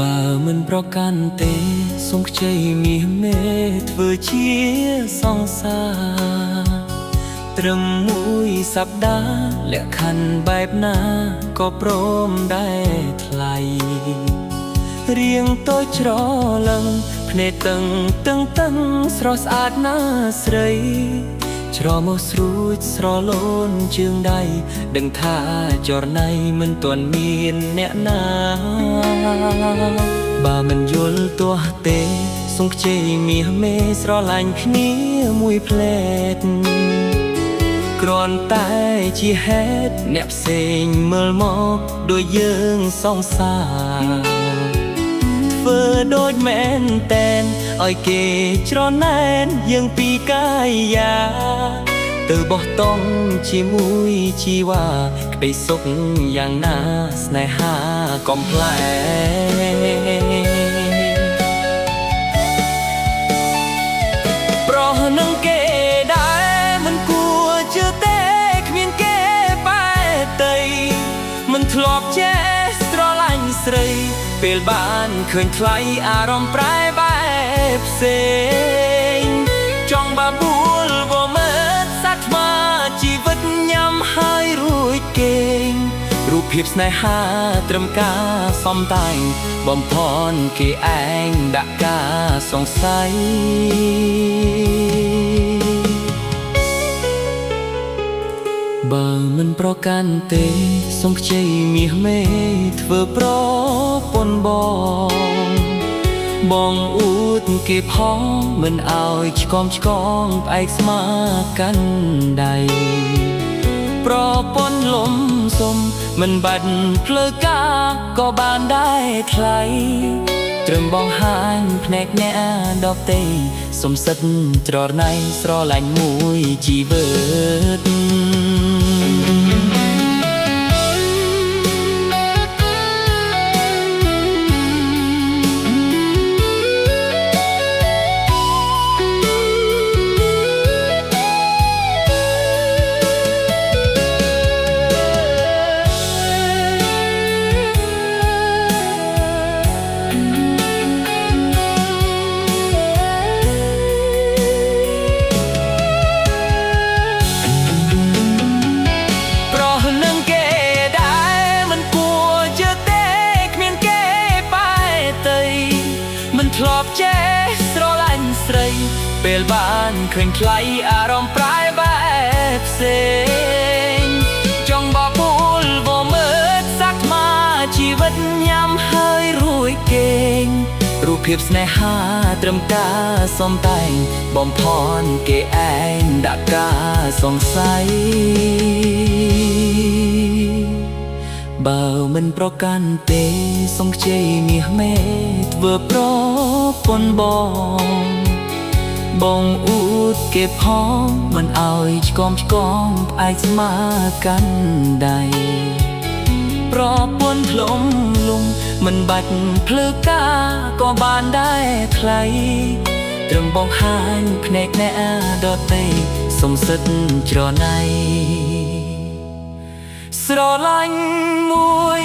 បើមិនប្រកាន់ទេសូមខ្ចីមាសមេធ្វើជាសង្សារត្រឹមមួយសប្តាហ៍លក្ខខណ្ឌបែបណាក៏ព្រមដែរថ្លៃរៀងតូចច្រឡឹងភ្នែកតឹងស្រស់ស្អាតណាស្រីច្រមុះស្រួចស្រលូនជើងដៃដឹងថាចរណៃមិនទាន់មានអ្នកណាបើមិនយល់ទោះទេសូមខ្ចីមាសមេស្រឡាញ់គ្នាមួយផ្លែតគ្រាន់តែជាហេតុអ្នកផ្សេងមើលមកដូចយើងសង្សារធ្វើដូចមែនតែនឲ្យគេច្រណែនយើងពីកាយាទៅបោះតង់ជាមួយជីវ៉ាក្តីសុខយ៉ាងណាស្នេហាកំប្លែប្រោះនឹងគេដែរមិនគួរជឿទេគ្មានគេបែតីមិនធ្លាប់ចេះស្រឡាញ់ស្រីពេលបានឃើញថ្លៃអារម្មណ៍ប្រែបែបផ្សេងចង់បាបួលវមើលសត្វថ្មជីវិតញ៉ាំហើយរួចគេងរូបភាពស្នេហាត្រឹមការសំតែងបំផន់គេឯងដាក់ការសង្ស័យបើមិនប្រកាន់ទេសូមខ្ចីមាសមេធ្វើប្រពន្ធបងអួតគេផងមិនឲ្យឆ្កងផ្អែកស្មាកាន់ដៃប្រពន្ធលំសុំមិនបាច់ផ្លូវការក៏បានដែរថ្លៃត្រឹមបងហាញភ្នែកអ្នកដទៃសុំសិតច្រណៃស្រឡាញ់មួយជីវិតធ្លាប់ចេះស្រឡាញ់ស្រីពេលបានឃើញថ្លៃអារម្មណ៍ប្រែបែបផ្សេងចង់បបួលវមើលសាក់ថ្មជីវិតញ៉ាំហើយរួចគេងរូបភាពស្នេហាត្រឹមការសំតែងបំផន់គេឯងដាក់ការសង្ស័យបើមិនប្រកាន់ទេសូមខ្ចីមាសមេធ្វើប្រពន្ធបងអួតគេផងមិនឲ្យឆ្កងផ្អែកស្មាកាន់ដៃប្រពន្ធផ្លុំលំមិនបាច់ភ្លឺការក៏បានដែរថ្លៃត្រឹមបងហាញភ្នែកអ្នកដទៃសុំសិតច្រណៃស្រឡាញ់មួយ